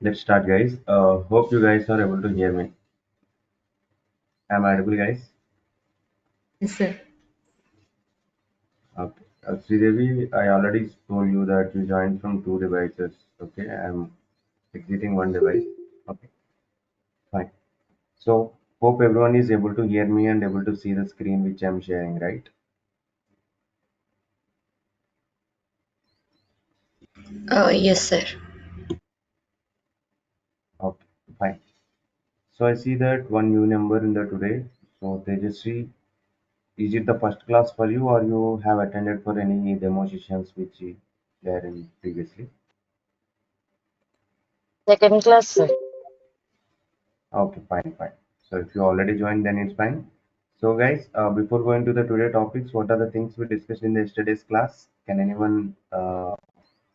Let's start, guys. Hope you guys are able to hear me. Am I audible, guys? Yes, sir. Okay. Sridevi, I already told you that you joined from two devices. Okay, I'm exiting one device. Okay, fine. So, hope everyone is able to hear me and able to see the screen which I'm sharing, right? Yes, sir. Okay, fine. So, I see that one new number in the today. So, Tejasvi, is it the first class for you, or you have attended for any demo sessions which there in previously? Second class, sir. Okay, fine, fine. So if you already joined, then it's fine. So guys, before going to the today topics, what are the things we discussed in the yesterday's class? Can anyone tell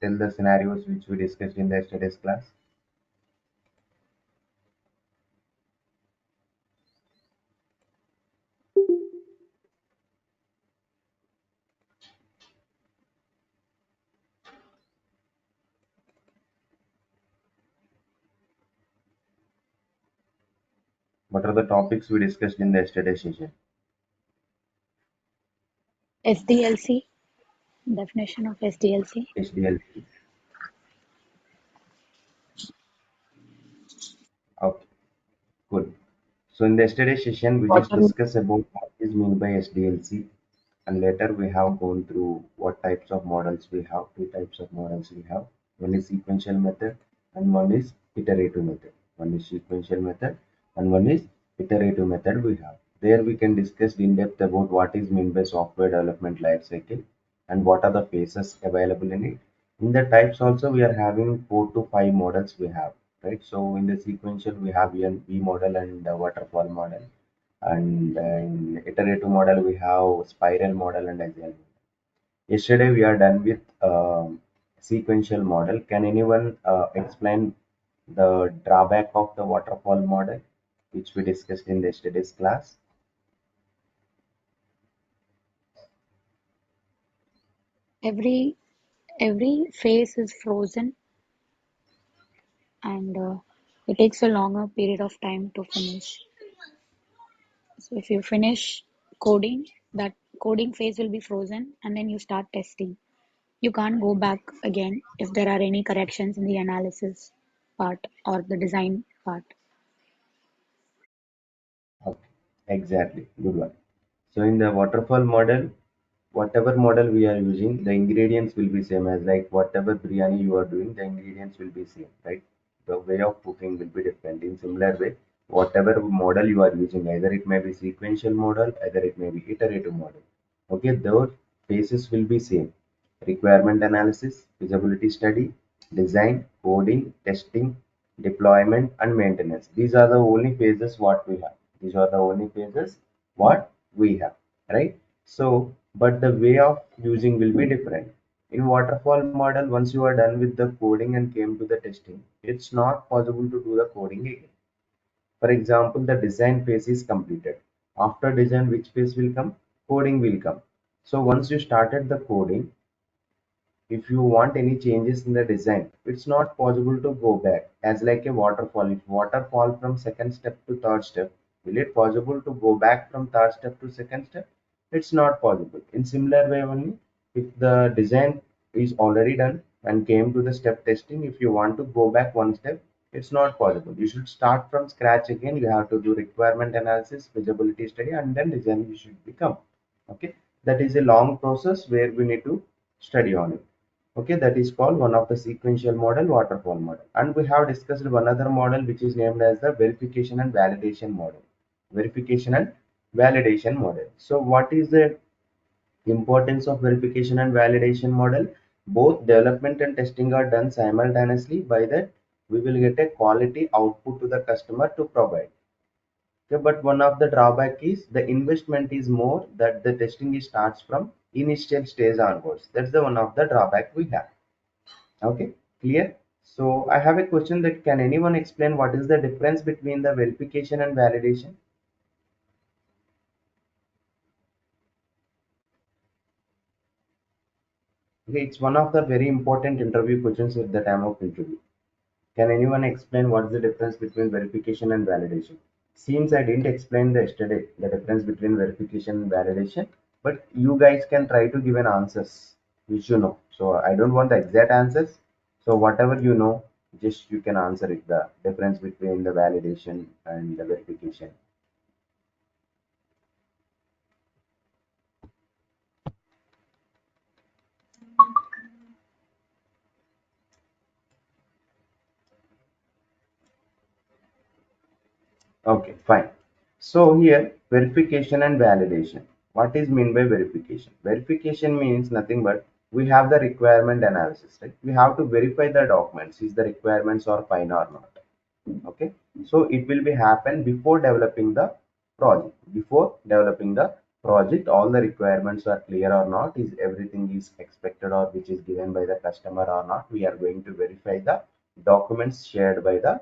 the scenarios which we discussed in the yesterday's class? What are the topics we discussed in the yesterday's session? SDLC, definition of SDLC. HDLC. Okay, cool. So in the yesterday's session, we just Bottom. discussed about what is meant by SDLC, and later we have gone through what types of models we have. Two types of models we have. One is sequential method, and one is iterative method. One is sequential method, and one is iterative method we have. There we can discuss in depth about what is meant by software development life cycle and what are the phases available in it. In the types also we are having 4 to 5 models we have, right? So in the sequential we have V model and waterfall model, and in iterative model we have spiral model and agile. Yesterday we are done with sequential model. Can anyone explain the drawback of the waterfall model, which we discussed in yesterday's class? Every every phase is frozen and it takes a longer period of time to finish. So if you finish coding, that coding phase will be frozen and then you start testing. You can't go back again if there are any corrections in the analysis part or the design part. Okay, exactly. Good one. So in the waterfall model, whatever model we are using, the ingredients will be same as like whatever biryani you are doing, the ingredients will be same, right? The way of cooking will be different. In similar way, whatever model you are using, either it may be sequential model, either it may be iterative model. Okay, those phases will be same. Requirement analysis, feasibility study, design, coding, testing, deployment, and maintenance. These are the only phases what we have. These are the only phases what we have, right? So, but the way of using will be different. In waterfall model, once you are done with the coding and came to the testing, it's not possible to do the coding again. For example, the design phase is completed. After design, which phase will come? Coding will come. So once you started the coding, if you want any changes in the design, it's not possible to go back as like a waterfall. If waterfall from second step to third step, will it possible to go back from third step to second step? It's not possible. In similar way only, if the design is already done and came to the step testing, if you want to go back one step, it's not possible. You should start from scratch again. You have to do requirement analysis, feasibility study, and then design you should become. Okay, that is a long process where we need to study on it. Okay, that is called one of the sequential model, waterfall model. And we have discussed one other model which is named as the verification and validation model. Verification and validation model. So what is the importance of verification and validation model? Both development and testing are done simultaneously. By that we will get a quality output to the customer to provide. Okay, but one of the drawback is the investment is more, that the testing starts from initial stage onwards. That's the one of the drawback we have. Okay, clear? So I have a question that can anyone explain what is the difference between the verification and validation? Okay, it's one of the very important interview questions at the time of interview. Can anyone explain what's the difference between verification and validation? Seems I didn't explain the yesterday the difference between verification and validation, but you guys can try to give an answers which you know. So I don't want the exact answers. So whatever you know, just you can answer it. The difference between the validation and the verification. Okay, fine. So here, verification and validation. What is mean by verification? Verification means nothing but we have the requirement analysis, right? We have to verify the documents, is the requirements are fine or not. Okay. So it will be happen before developing the project. Before developing the project, all the requirements are clear or not, is everything is expected or which is given by the customer or not. We are going to verify the documents shared by the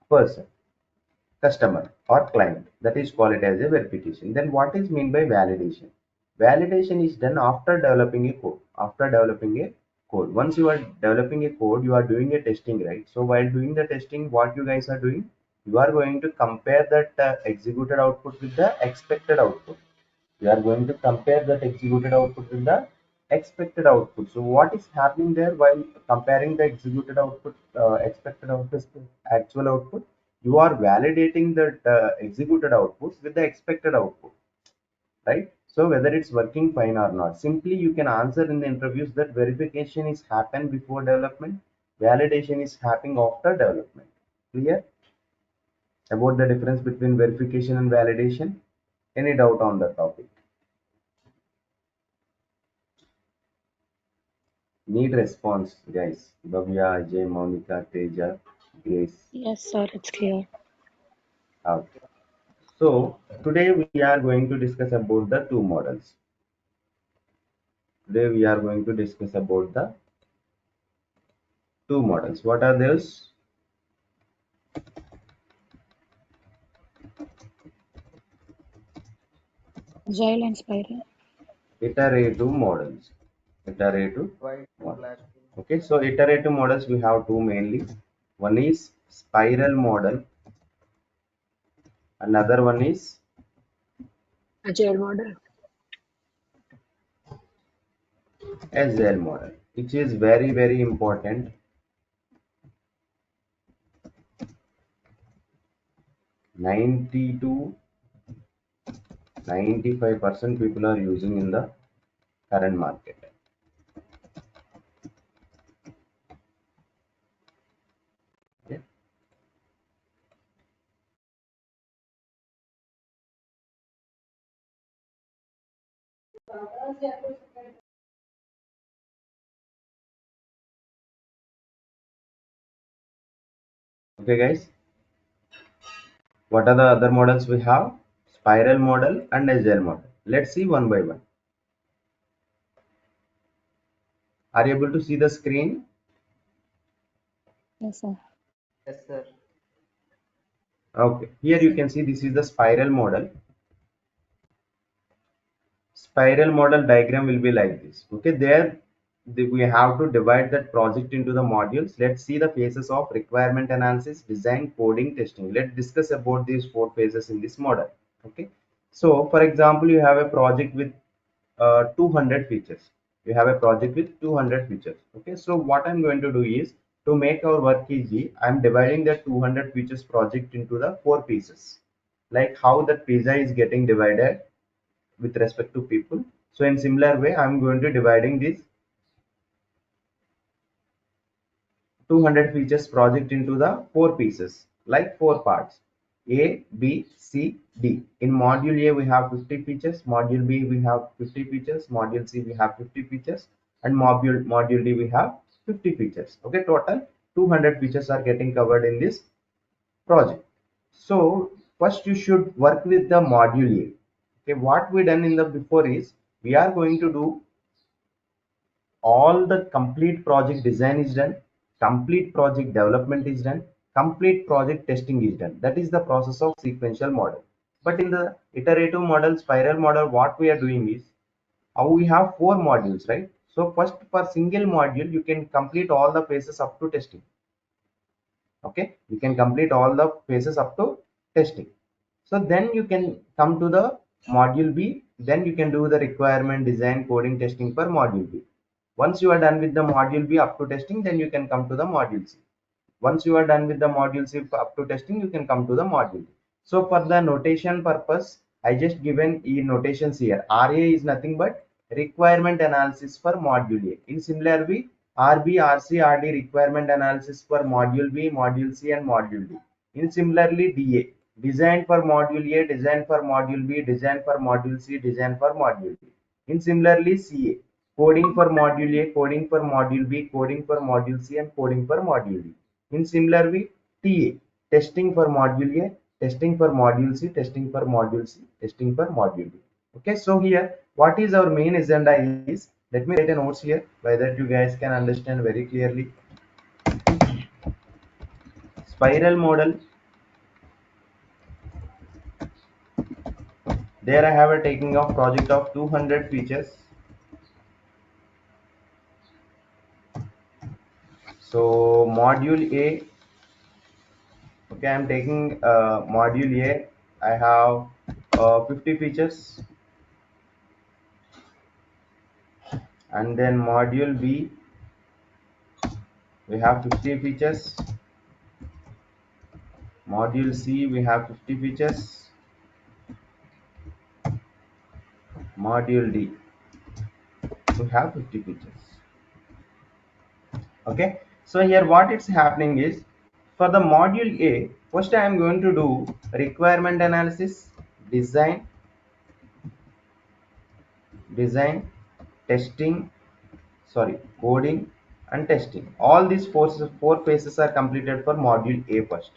person, customer or client, that is called it as a verification. Then what is mean by validation? Validation is done after developing a code. After developing a code, once you are developing a code, you are doing a testing, right? So while doing the testing, what you guys are doing, you are going to compare that executed output with the expected output. We are going to compare that executed output with the expected output. So what is happening there while comparing the executed output, expected output to actual output? You are validating that executed output with the expected output, right? So whether it's working fine or not, simply you can answer in the interviews that verification is happen before development, validation is happening after development. Clear about the difference between verification and validation? Any doubt on the topic? Need response, guys. Bhavya, Ajay, Monica, Teja, Grace. Yes, sir, it's clear. Okay. So today we are going to discuss about the two models. Today we are going to discuss about the two models. What are those? Agile and spiral. Iterative models. Iterative models. Okay, so iterative models we have two mainly. One is spiral model, another one is Agile model. Agile model, which is very very important. 90 to 95% people are using in the current market. Okay, okay guys, what are the other models we have? Spiral model and Agile model. Let's see one by one. Are you able to see the screen? Yes, sir. Okay, here Yes, you sir. can see this is the spiral model. Spiral model diagram will be like this. Okay, there we have to divide that project into the modules. Let's see the phases of requirement analysis, design, coding, testing. Let's discuss about these four phases in this model. Okay, so for example, you have a project with 200 features. You have a project with 200 features. Okay, so what I'm going to do is, to make our work easy, I'm dividing that 200 features project into the four pieces, like how that pizza is getting divided with respect to people. So in similar way, I'm going to dividing this 200 features project into the four pieces, like four parts: A, B, C, D. In module A, we have 50 features. Module B, we have 50 features. Module C, we have 50 features. And module D, we have 50 features. Okay, total 200 features are getting covered in this project. So first you should work with the module A. Okay, what we done in the before is, we are going to do all the complete project design is done, complete project development is done, complete project testing is done. That is the process of sequential model. But in the iterative model, spiral model, what we are doing is, we have four modules, right? So first, for single module you can complete all the phases up to testing. Okay, you can complete all the phases up to testing. So then you can come to the module B. Then you can do the requirement design coding testing for module B. Once you are done with the module B up to testing, then you can come to the module C. Once you are done with the module C up to testing, you can come to the module D. So for the notation purpose, I just given e notations here. RA is nothing but requirement analysis for module A. In similar way, RB, RC, RD requirement analysis for module B, module C, and module D. In similarly, DA design for module A, design for module B, design for module C, design for module D. In similarly, CA coding for module A, coding for module B, coding for module C, and coding for module D. In similar way, TA testing for module A, testing for module C, testing for module C, testing for module D. Okay, so here what is our main agenda is, let me write a notes here by that you guys can understand very clearly. Spiral model. There I have a taking of project of 200 features. So module A, okay, I'm taking module A. I have 50 features, and then module B we have 50 features. Module C we have 50 features. Module D we have 50 features. Okay, so here what it's happening is, for the module A, first I am going to do requirement analysis, design, testing, sorry, coding and testing. All these four phases are completed for module A first.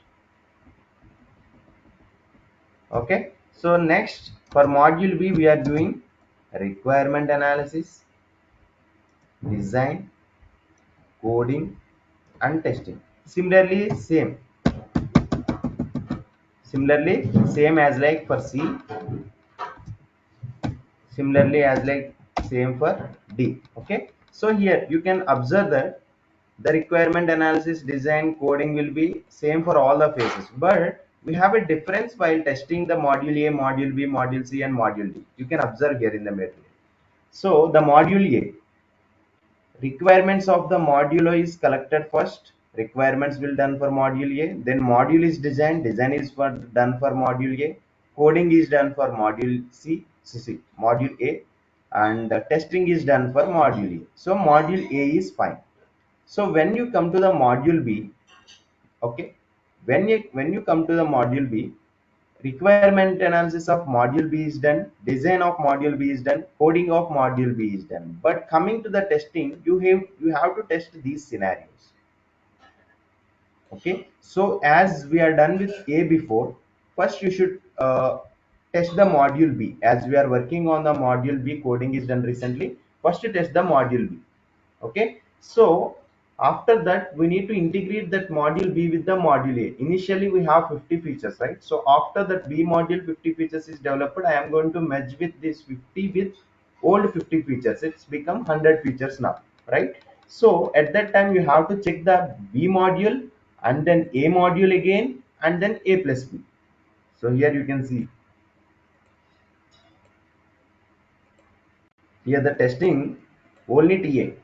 Okay, so next for module B we are doing requirement analysis, design, coding and testing. Similarly same as like for C, similarly as like same for D. Okay, so here you can observe that the requirement analysis, design, coding will be same for all the phases, but we have a difference while testing the module A, module B, module C and module D. You can observe here in the material. So the module A, requirements of the module is collected first. Requirements will done for module A. Then module is designed. Design is done for module A. Coding is done for module module A, and testing is done for module A. So module A is fine. So when you come to the module B, okay, when you come to the module B, requirement analysis of module B is done, design of module B is done, coding of module B is done. But coming to the testing, you have to test these scenarios. Okay, so as we are done with A before, first you should test the module B. As we are working on the module B, coding is done recently. First you test the module B. Okay, so after that we need to integrate that module B with the module A. Initially we have 50 features, right? So after that B module 50 features is developed, I am going to merge with this 50 with old 50 features. It's become 100 features now, right? So at that time you have to check the B module and then A module again and then A plus B. So here you can see here the testing only TA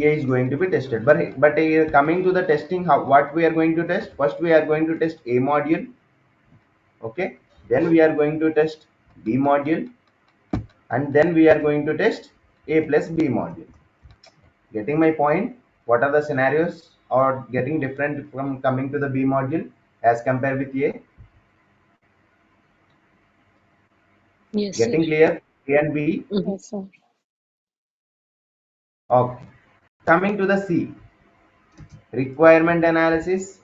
is going to be tested, but coming to the testing, how what we are going to test? First we are going to test A module. Okay, then we are going to test B module, and then we are going to test A plus B module. Getting my point? What are the scenarios or getting different from coming to the B module as compared with A? Yes, sir. Getting clear? A and B. Yes, sir. Okay, coming to the C, requirement analysis,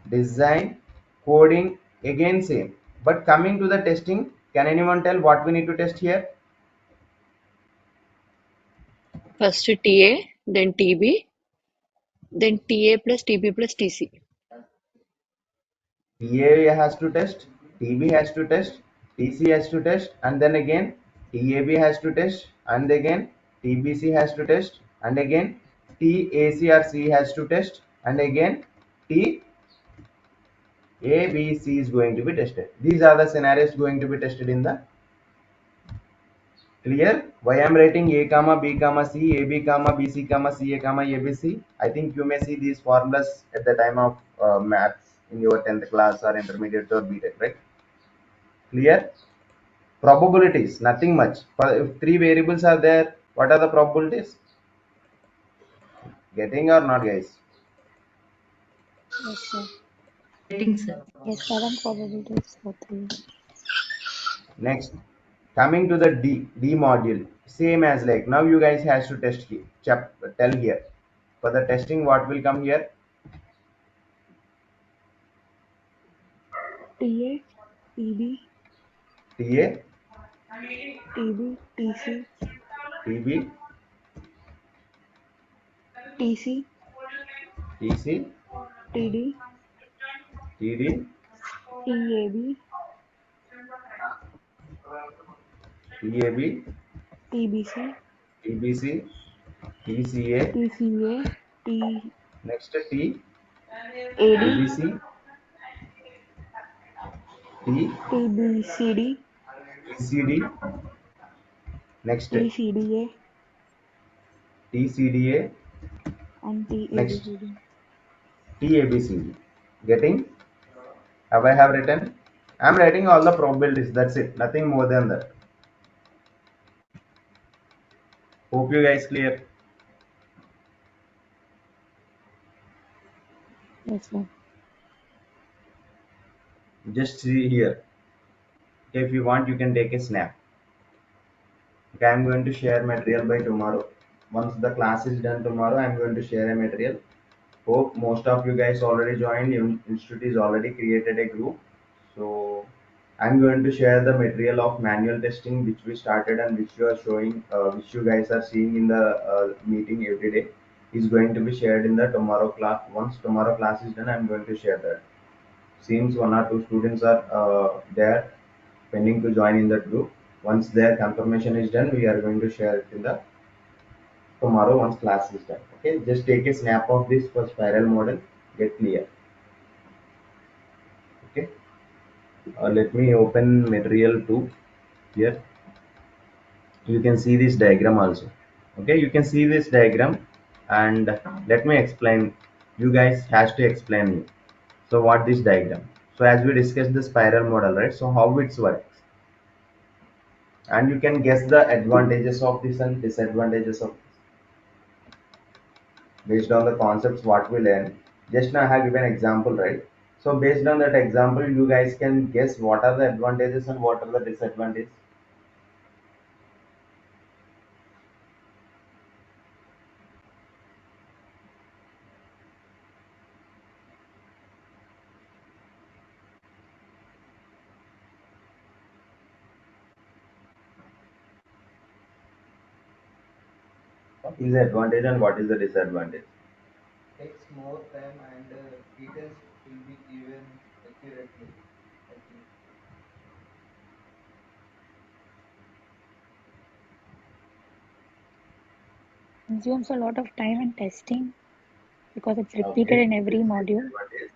design, coding, again same. But coming to the testing, can anyone tell what we need to test here? First TA, then TB, then TA plus TB plus TC. TA has to test, TB has to test, TC has to test, and then again TAB has to test, and again TBC has to test, and again TAC or C has to test, and again T, A, B, C is going to be tested. These are the scenarios going to be tested in the clear. Why I am writing A comma B comma C, A B comma B C comma C A comma A B C. I think you may see these formulas at the time of maths in your 10th class or intermediate or BTech, right? Clear. Probabilities, nothing much. If three variables are there, what are the probabilities? Getting or not, guys? Yes, sir. Getting, sir. Yes, seven probabilities for three. Next, coming to the D module, same as like now you guys has to test here. Tell here for the testing what will come here. TA, TB, TA, TB, TC, TB, TC, TC, TD, TD, TAB, TAB, TBC, TBC, TCA. TCA, TAD, Next T, TBC, T, TBCD, TCD. Next TCDA, TCDA. and Next TABCD. TABCD. Getting? Have I have written? I'm writing all the probabilities. That's it. Nothing more than that. Hope you guys clear. Yes, sir. Just see here. Okay, if you want, you can take a snap. Okay, I'm going to share material by tomorrow. Once the class is done tomorrow, I'm going to share a material. Hope most of you guys already joined. Institute is already created a group. So I'm going to share the material of manual testing which we started and which you are showing, which you guys are seeing in the meeting every day. Is going to be shared in the tomorrow class. Once tomorrow class is done, I'm going to share that. Seems one or two students are there pending to join in that group. Once their confirmation is done, we are going to share it in the tomorrow once class is done. Okay, just take a snap of this for spiral model. Get clear. Okay, let me open material 2 here. You can see this diagram also. Okay, you can see this diagram, and let me explain. You guys has to explain me. So what this diagram? So as we discussed the spiral model, right? So how it works, and you can guess the advantages of this and disadvantages of this based on the concepts what we learn. Just now I have given example, right? So based on that example, you guys can guess what are the advantages and what are the disadvantages. What is the advantage and what is the disadvantage? Takes more time and details will be given accurately, I think. Consumes a lot of time in testing because it's repeated Okay. in every module. Disadvantage.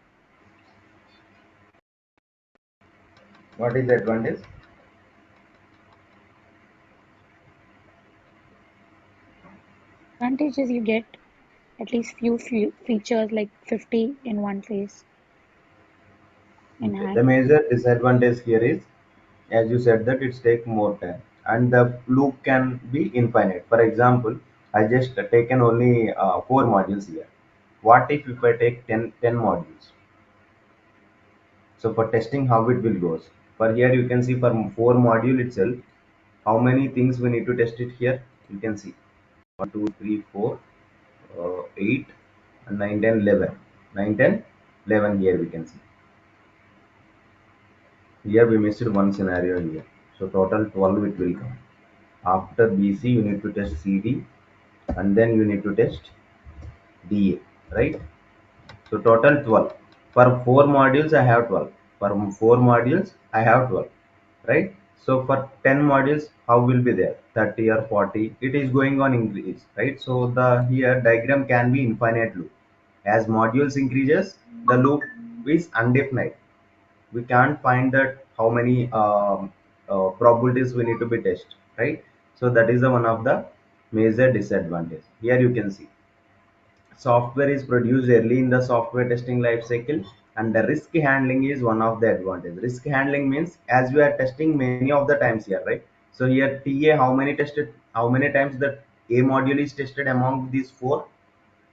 What is the advantage? Advantage is you get at least few features like 50 in one phase in Okay. The hand. major disadvantage here is, as you said, that it's take more time and the loop can be infinite. For example, I just taken only 4 modules here. What if I take 10 modules? So for testing, how it will goes. For here, you can see for 4 module itself, how many things we need to test it here. You can see 1, 2, 3, 4, 8, and 9, 10, 11. 9, 10, 11 here we can see. Here we missed one scenario here. So total 12 it will come. After BC, you need to test CD, and then you need to test DA, right? So total 12. For 4 modules, I have 12. For 4 modules, I have 12, right? So for 10 modules, how will be there? 30 or 40? It is going on increase, right? So the here diagram can be infinite loop. As modules increases, the loop is indefinite. We can't find that how many probabilities we need to be tested, right? So that is the one of the major disadvantage. Here you can see software is produced early in the software testing life cycle, and the risk handling is one of the advantage. Risk handling means as we are testing many of the times here, right? So here ta how many times that a module is tested among these four?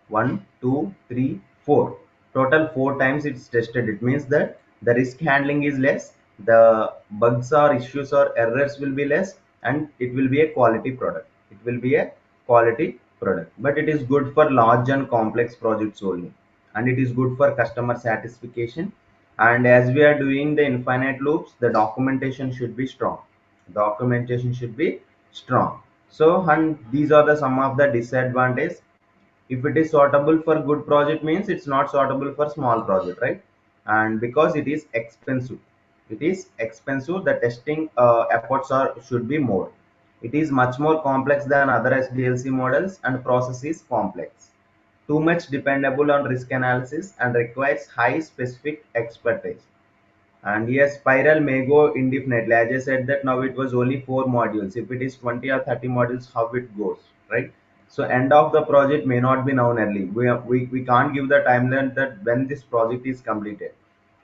One, two, three, four. Total four times it's tested. It means that the risk handling is less, the bugs or issues or errors will be less, and it will be a quality product. It will be a quality product. But it is good for large and complex projects only. And it is good for customer satisfaction. And as we are doing the infinite loops, the documentation should be strong. Documentation should be strong. So, and these are the some of the disadvantages. If it is sortable for good project means it's not sortable for small project, right? And because it is expensive, the testing efforts are should be more. It is much more complex than other SDLC models, and process is complex, too much dependable on risk analysis, and requires high specific expertise. And yes, spiral may go indefinitely. As I said that now it was only four modules. If it is 20 or 30 modules, how it goes, right? So end of the project may not be known early. We can't give the timeline that when this project is completed.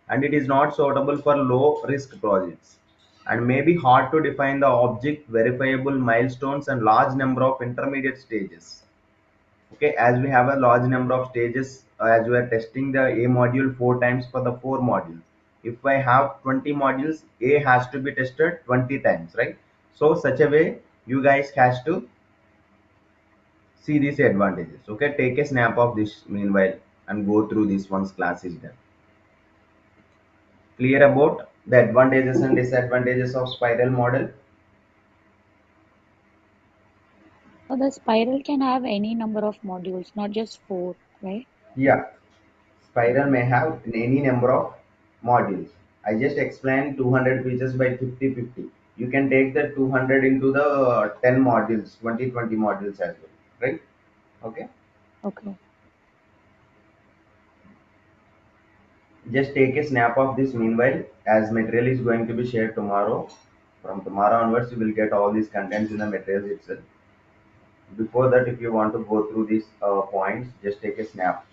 And it is not suitable for low risk projects. And may be hard to define the object, verifiable milestones, and large number of intermediate stages. Okay, as we have a large number of stages, as we are testing the a module four times for the four modules. If I have 20 modules, a has to be tested 20 times, right? So such a way you guys has to see these advantages. Okay, take a snap of this meanwhile and go through this once class is done. Clear about the advantages and disadvantages of spiral model? So the spiral can have any number of modules, not just four, right? Yeah, spiral may have any number of modules. I just explained 200 features by 50-50. You can take the 200 into the 10 modules, 20-20 modules as well, right? Okay. Okay. Just take a snap of this meanwhile, as material is going to be shared tomorrow. From tomorrow onwards, you will get all these contents in the materials itself. Before that, if you want to go through these points, just take a snap.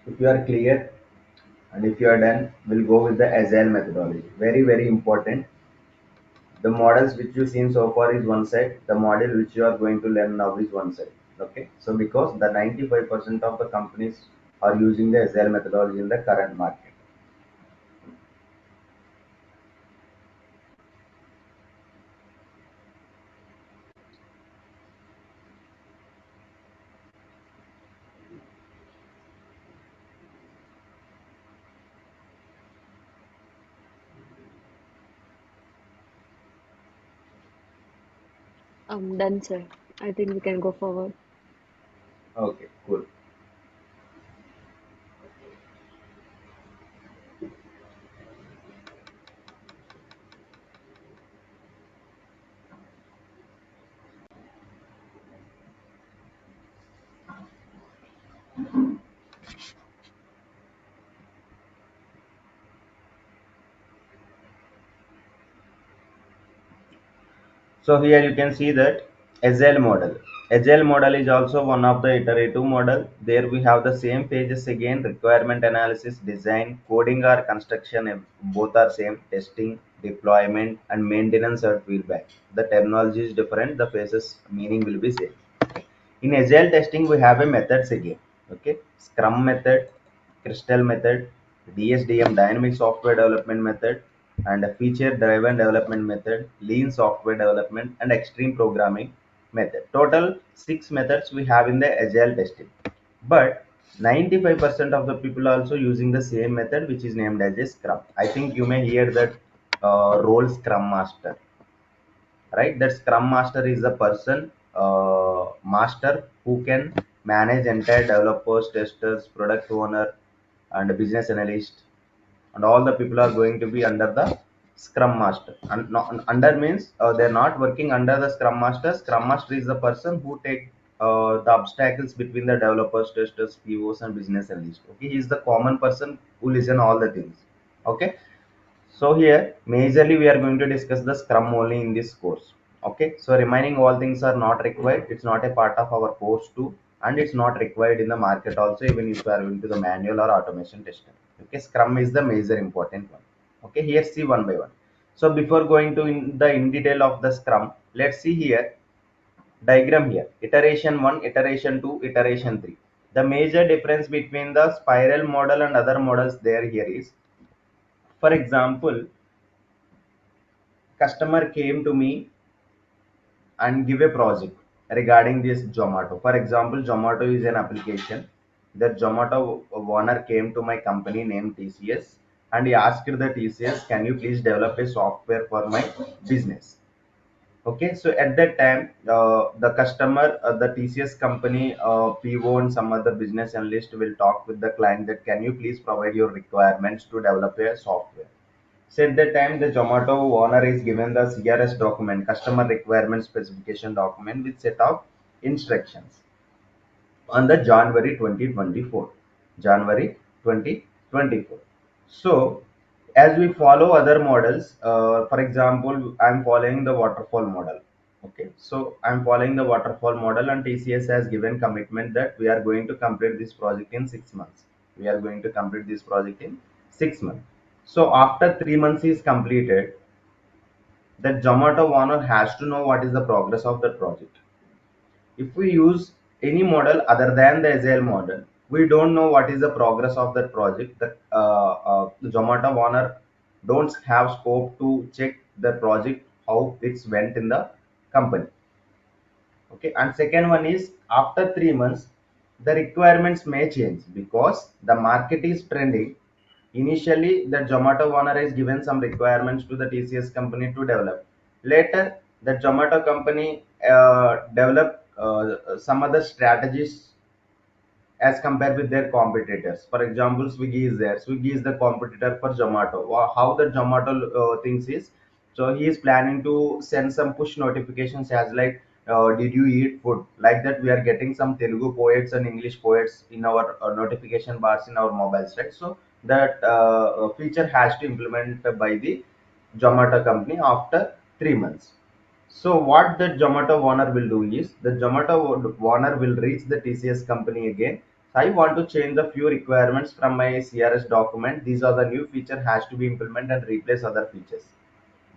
If you are clear and if you are done, we'll go with the Agile methodology. Very, very important. The models which you've seen so far is one side, the model which you are going to learn now is one side. Okay, so because the 95% of the companies are using the Agile methodology in the current market. Done, sir. I think we can go forward. Okay, cool. So here you can see that Agile model. Agile model is also one of the iterative model. There we have the same pages again, requirement analysis, design, coding or construction, both are same, testing, deployment and maintenance or feedback. The terminology is different, the phases meaning will be same. In Agile testing, we have a methods again. Okay, Scrum method, Crystal method, DSDM dynamic software development method, and a feature driven development method, lean software development, and extreme programming method. Total six methods we have in the Agile testing. But 95% of the people are also using the same method, which is named as a Scrum. I think you may hear that role Scrum Master, right? That Scrum Master is the person master who can manage entire developers, testers, product owner, and business analyst, and all the people are going to be under the scrum master. And under means they're not working under the scrum master. Scrum master is the person who take the obstacles between the developers, testers, POs, and business analyst. Okay, he is the common person who listen all the things. Okay, so here majorly we are going to discuss the scrum only in this course. Okay, so remaining all things are not required. It's not a part of our course too, and it's not required in the market also, even if you are into the manual or automation testing. Okay, scrum is the major important one. Okay, here see one by one. So before going to in detail of the scrum, let's see here diagram here. Iteration 1, iteration 2, iteration 3. The major difference between the spiral model and other models there here is, for example, customer came to me and give a project regarding this Zomato. For example, Zomato is an application. The Zomato owner came to my company named TCS and he asked the TCS, can you please develop a software for my business? Okay, so at that time, the customer, the TCS company, PO and some other business analyst will talk with the client that can you please provide your requirements to develop a software. So at that time, the Zomato owner is given the CRS document, customer requirement specification document with set of instructions on the January 2024. January 2024. So as we follow other models, for example, I'm following the waterfall model. Okay, so I'm following the waterfall model and TCS has given commitment that we are going to complete this project in 6 months. We are going to complete this project in 6 months. So after 3 months is completed, that Zomato owner has to know what is the progress of that project. If we use any model other than the Agile model, we don't know what is the progress of that project. That the Zomato owner don't have scope to check the project how it's went in the company. Okay, and second one is after 3 months, the requirements may change because the market is trending. Initially, the Zomato owner is given some requirements to the TCS company to develop. Later, the Zomato company develop some other strategies as compared with their competitors. For example, Swiggy is there. Swiggy is the competitor for Zomato. How the Zomato thinks is, so he is planning to send some push notifications as like, did you eat food? Like that, we are getting some Telugu poets and English poets in our notification bars in our mobiles, right? So that feature has to implement by the Zomato company after 3 months. So what the Zomato owner will do is the Zomato owner will reach the TCS company again. I want to change the few requirements from my CRS document. These are the new feature has to be implemented and replace other features.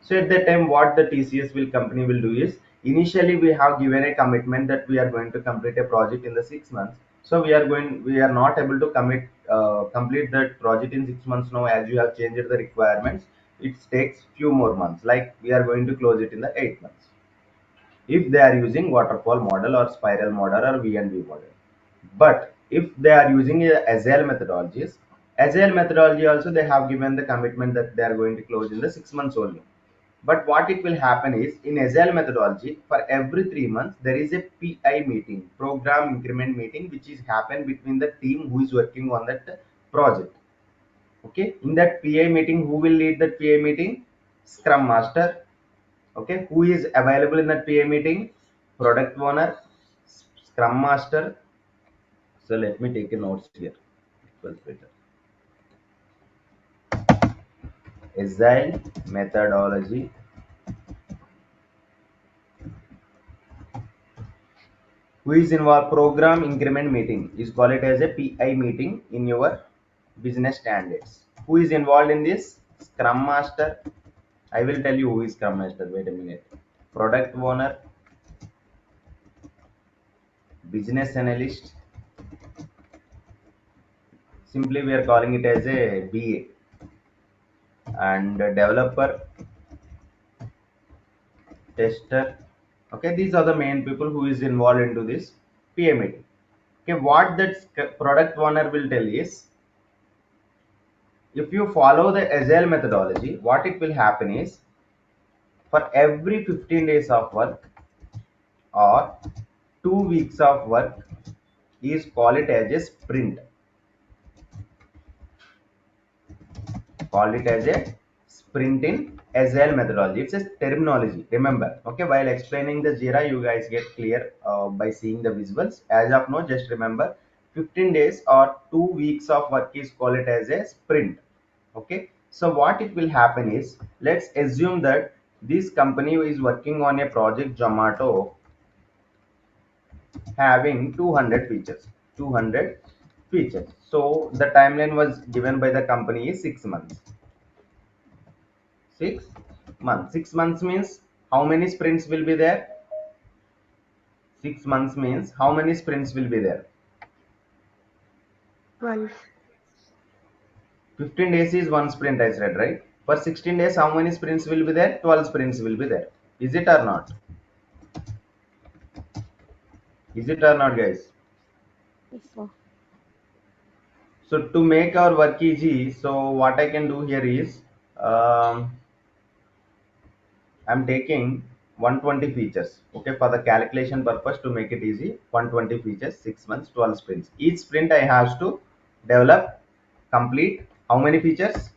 So at that time, what the TCS will company will do is initially we have given a commitment that we are going to complete a project in the 6 months. So we are not able to complete that project in 6 months now as you have changed the requirements. It takes few more months. Like we are going to close it in the 8 months if they are using waterfall model or spiral model or V&V model. But if they are using Agile methodologies, Agile methodology also they have given the commitment that they are going to close in the 6 months only. But what it will happen is in Agile methodology, for every 3 months, there is a PI meeting, program increment meeting, which is happen between the team who is working on that project. Okay, in that PI meeting, who will lead that PI meeting? Scrum Master. Okay, who is available in that PA meeting? Product owner, Scrum Master. So let me take a notes here. It was better. Agile methodology. Who is involved? Program increment meeting is called it as a PI meeting in your business standards. Who is involved in this? Scrum Master. I will tell you who is Scrum Master. Wait a minute. Product owner, business analyst. Simply we are calling it as a BA, and developer, tester. Okay, these are the main people who is involved into this PA meeting. Okay, what that product owner will tell is, if you follow the Agile methodology, what it will happen is, for every 15 days of work, or 2 weeks of work is call it as a sprint. Call it as a sprint in Agile methodology. It's a terminology. Remember, okay, while explaining the Jira, you guys get clear by seeing the visuals. As of now, just remember 15 days or 2 weeks of work is call it as a sprint. Okay, so what it will happen is, let's assume that this company is working on a project Zomato having 200 features. 200 features. So the timeline was given by the company is 6 months. 6 months. 6 months means how many sprints will be there? 6 months means how many sprints will be there? 12. 15 days is one sprint, I said, right? For 16 days, how many sprints will be there? 12 sprints will be there. Is it or not? Is it or not, guys? Yes, sir. So to make our work easy, so what I can do here is, um, I'm taking 120 features. Okay, for the calculation purpose to make it easy, 120 features, 6 months, 12 sprints. Each sprint I have to develop, complete how many features?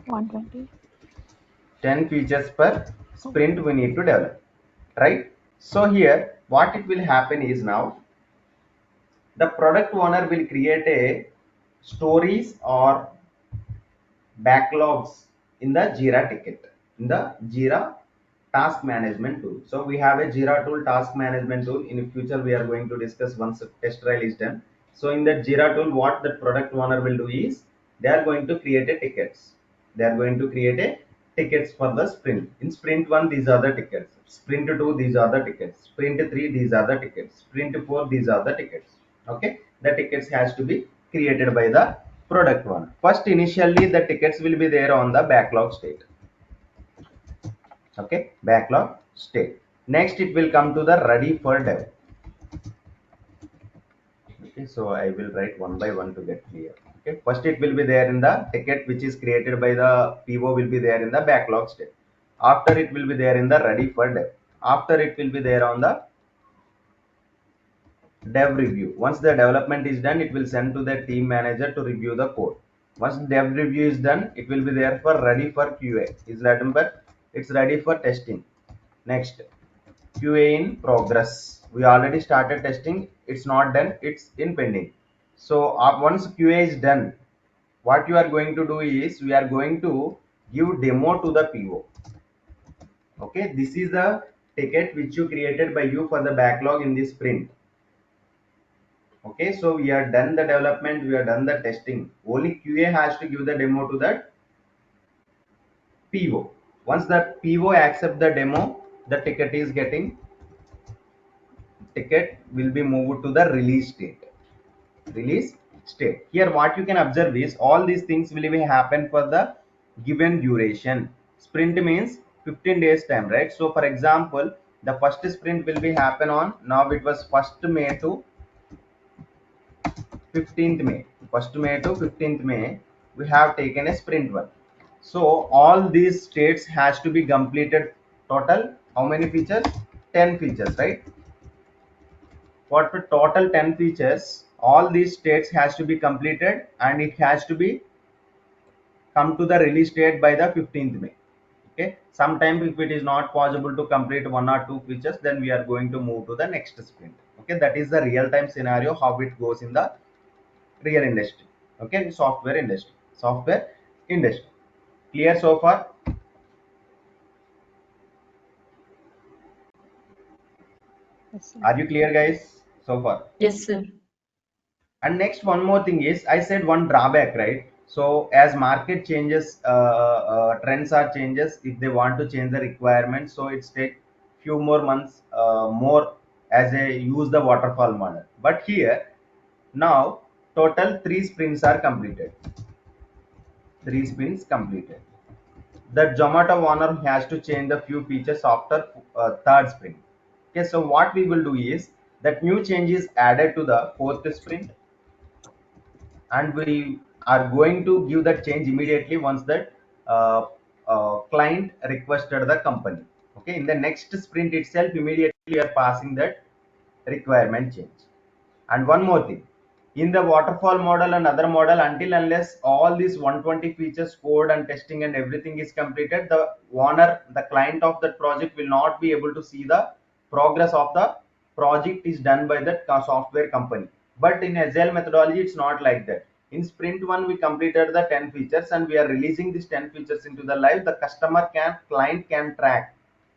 120. 10 features per Oh, sprint we need to develop, right? So here, what it will happen is now the product owner will create a stories or backlogs in the Jira ticket, in the Jira task management tool. So we have a Jira tool, task management tool. In the future, we are going to discuss once the test trial is done. So in that Jira tool, what the product owner will do is they are going to create a tickets. They are going to create a tickets for the sprint. In sprint one, these are the tickets. Sprint two, these are the tickets. Sprint three, these are the tickets. Sprint four, these are the tickets. Okay, the tickets has to be created by the product one. First, initially the tickets will be there on the backlog state. Okay, backlog state. Next, it will come to the ready for dev. Okay, so I will write one by one to get clear. Okay, first it will be there in the ticket which is created by the PO will be there in the backlog state. After it will be there in the ready for dev. After it will be there on the dev review. Once the development is done, it will send to the team manager to review the code. Once dev review is done, it will be there for ready for QA. Is remember, it's ready for testing. Next, QA in progress. We already started testing. It's not done. It's in pending. So once QA is done, what you are going to do is we are going to give demo to the PO. Okay, this is the ticket which you created by you for the backlog in this sprint. Okay, so we are done the development, we are done the testing. Only QA has to give the demo to that PO. Once the PO accept the demo, the ticket will be moved to the release state. Release state. Here, what you can observe is all these things will be happen for the given duration. Sprint means 15 days time, right? So, for example, the first sprint will be happen on now. It was 1st May to 15th May. 1st May to 15th May, we have taken a sprint one. So all these states has to be completed. Total how many features? 10 features, right? For the total 10 features, all these states has to be completed and it has to be come to the release date by the 15th May. Okay. Sometimes if it is not possible to complete one or two features, then we are going to move to the next sprint. Okay. That is the real time scenario how it goes in the real industry. Okay, software industry. Clear so far? yes, sir. Are you clear, guys, so far? Yes, sir. And next, one more thing is I said one drawback, right? So as market changes, trends are changes, if they want to change the requirements, so it's take few more months more as a use the waterfall model. But here now total 3 sprints are completed. 3 sprints completed. That Zomato owner has to change the few features after third sprint. Okay, so what we will do is that new change is added to the fourth sprint, and we are going to give that change immediately once that client requested the company. Okay, in the next sprint itself, immediately you are passing that requirement change. And one more thing, in the waterfall model and other model, until unless all these 120 features code and testing and everything is completed, the owner, the client of that project will not be able to see the progress of the project is done by that software company. But in Agile methodology, it's not like that. In sprint one, we completed the 10 features and we are releasing these 10 features into the live. The client can track,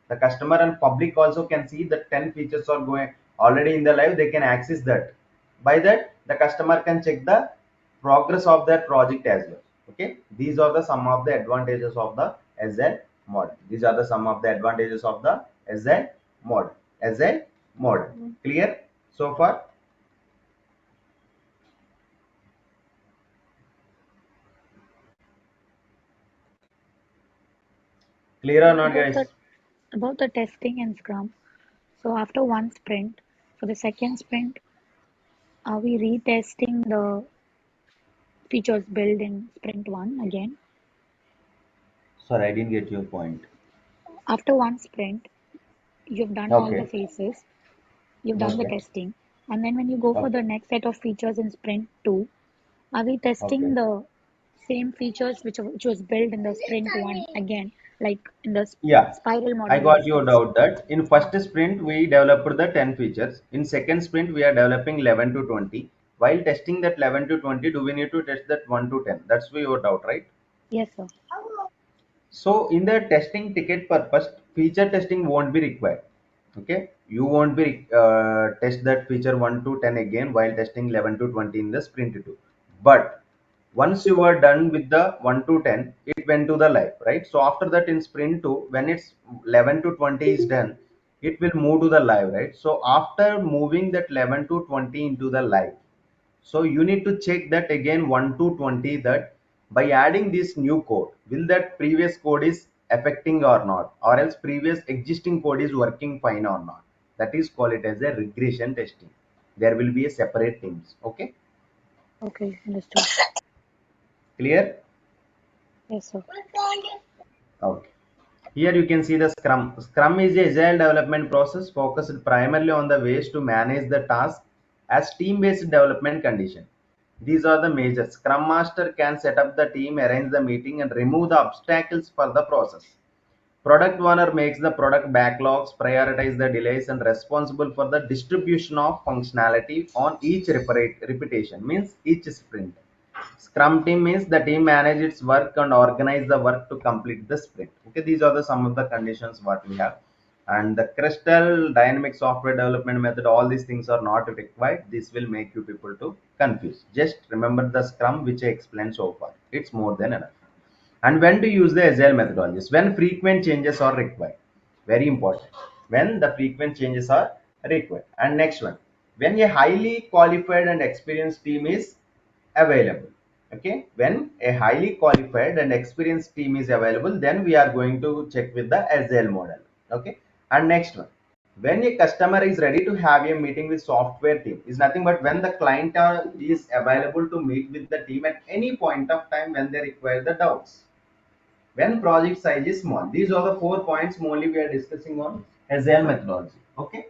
the customer and public also can see that 10 features are going already in the live. They can access that. By that, the customer can check the progress of that project as well. Okay, these are the some of the advantages of the Agile model. These are the some of the advantages of the Agile model. Agile model. Clear so far? Clear or not, About guys? the testing and Scrum. So after one sprint, for the second sprint, are we retesting the features built in sprint one again? Sorry, I didn't get your point. After one sprint, you've done all the Okay. phases, you've done the Okay. testing, and then when you go for Okay. the next set of features in sprint two, are we testing Okay. the same features which was built in the sprint one again, like in the Yeah, spiral I model we got your discussed? doubt that in first sprint we developed the 10 features. In second sprint we are developing 11 to 20. While testing that 11 to 20, do we need to test that 1 to 10? That's your doubt, right? Yes, sir. So in the testing ticket purpose, feature testing won't be required. Okay, you won't be test that feature 1 to 10 again while testing 11 to 20 in the sprint 2. But once you are done with the 1 to 10, it went to the live, right? So after that in sprint 2, when it's 11 to 20 is done, it will move to the live, right? So after moving that 11 to 20 into the live, so you need to check that again 1 to 20, that by adding this new code, will that previous code is affecting or not, or else previous existing code is working fine or not. That is call it as a regression testing. There will be a separate teams. Okay, Okay, understood. clear? Yes, sir. Okay. Here you can see the Scrum. Scrum is a agile development process focused primarily on the ways to manage the task as team-based development condition. These are the major. Scrum Master can set up the team, arrange the meeting, and remove the obstacles for the process. Product owner makes the product backlogs, prioritize the delays, and responsible for the distribution of functionality on each repetition, means each sprint. Scrum team means the team manage its work and organize the work to complete the sprint. Okay, these are the some of the conditions what we have. And the crystal dynamic software development method, all these things are not required. This will make you people to confuse. Just remember the Scrum which I explained so far. It's more than enough. And when to use the Agile methodologies? When frequent changes are required. Very important. When the frequent changes are required. And next one, when a highly qualified and experienced team is available. Okay, when a highly qualified and experienced team is available, then we are going to check with the Agile model. Okay, and next one, when a customer is ready to have a meeting with software team, is nothing but when the client is available to meet with the team at any point of time when they require the doubts. When project size is small, these are the 4 points mainly we are discussing on Agile methodology. Okay,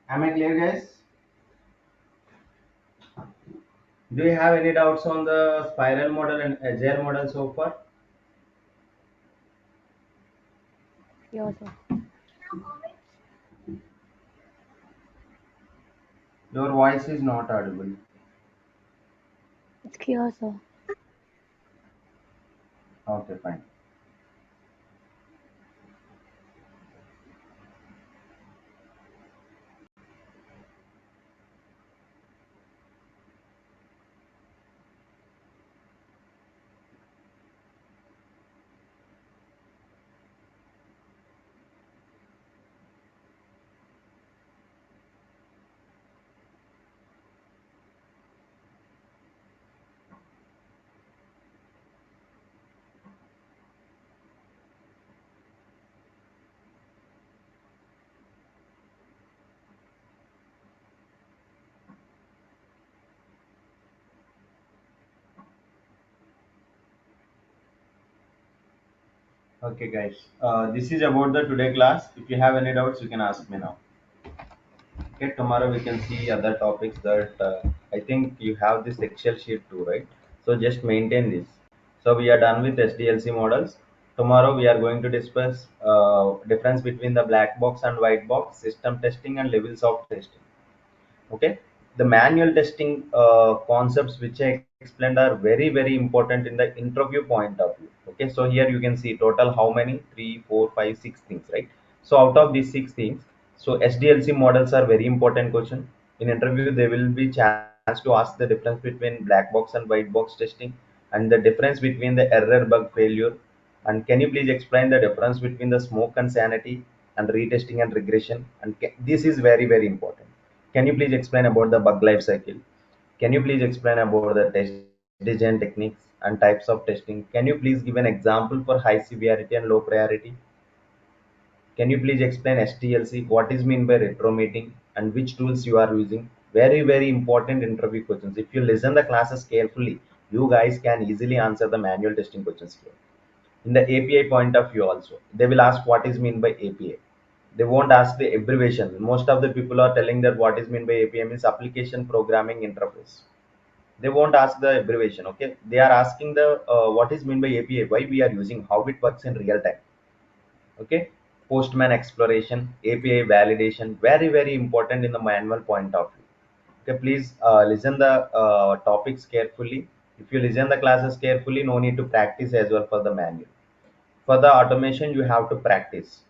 am I clear, guys? Do you have any doubts on the spiral model and Agile model so far? Yes, sir. Your voice is not audible. It's clear, sir. Okay, fine. Okay, guys. This is about the today class. If you have any doubts, you can ask me now. Okay, tomorrow we can see other topics that I think you have this Excel sheet too, right? So just maintain this. So we are done with SDLC models. Tomorrow we are going to discuss difference between the black box and white box, system testing and levels of testing. Okay, the manual testing concepts which I explained are very very important in the interview point of view. Okay, so here you can see total how many, 3 4 5 6 things, right? So out of these 6 things, so SDLC models are very important question. In interview there will be chance to ask the difference between black box and white box testing, and the difference between the error bug failure, and can you please explain the difference between the smoke and sanity and retesting and regression, and this is very very important. Can you please explain about the bug life cycle? Can you please explain about the test design techniques and types of testing? Can you please give an example for high severity and low priority? Can you please explain STLC? What is mean by retromeeting and which tools you are using? Very, very important interview questions. If you listen the classes carefully, you guys can easily answer the manual testing questions here. In the API point of view also, they will ask what is mean by API. They won't ask the abbreviation. Most of the people are telling that what is mean by API means application programming interface. They won't ask the abbreviation. Okay, they are asking the what is mean by API, why we are using, how it works in real time. Okay, postman exploration, API validation, very very important in the manual point of view. Okay, please listen the topics carefully. If you listen the classes carefully, no need to practice as well for the manual. For the automation you have to practice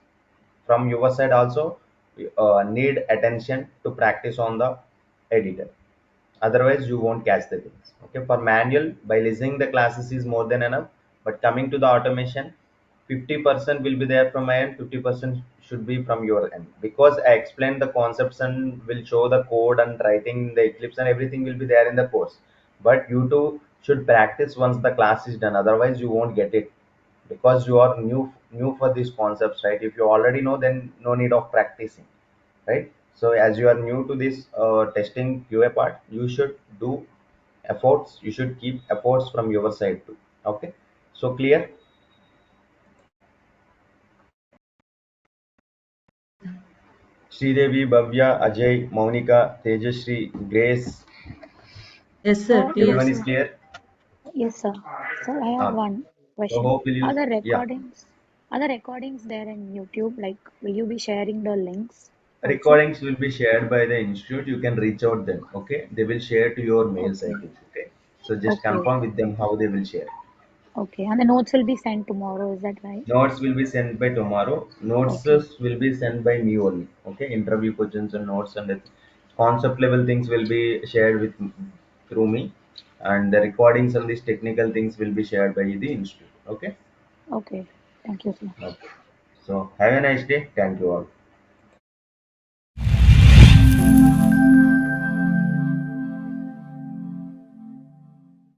from your side also. Need attention to practice on the editor, otherwise you won't catch the things. Okay, for manual by listening the classes is more than enough, but coming to the automation, 50% will be there from my end, 50% should be from your end, because I explained the concepts and will show the code and writing the eclipse and everything will be there in the course. But you too should practice once the class is done, otherwise you won't get it, because you are new for these concepts, right? If you already know, then no need of practicing, right? So as you are new to this testing QA part, you should do efforts, you should keep efforts from your side too. Okay, so clear? Sridevi, Bhavya, Ajay, Monica, Tejashree, Grace, Yes, sir. Clear, Yes, everyone is sir. sir. clear? Yes, sir. Sir, I have Ah, one so question. hope will use, yeah. Are the recordings there in YouTube? Like, will you be sharing the links also? Recordings will be shared by the institute, you can reach out them. Okay, they will share to your mails, I Okay. think. Okay, so just Okay. confirm with them how they will share. Okay. And the notes will be sent tomorrow, is that right? Notes will be sent by tomorrow. Notes Okay. will be sent by me only. Okay, interview questions and notes and concept level things will be shared with through me, and the recordings and these technical things will be shared by the institute. Okay. Okay. Thank you, sir. Okay. So have a nice day. Thank you all.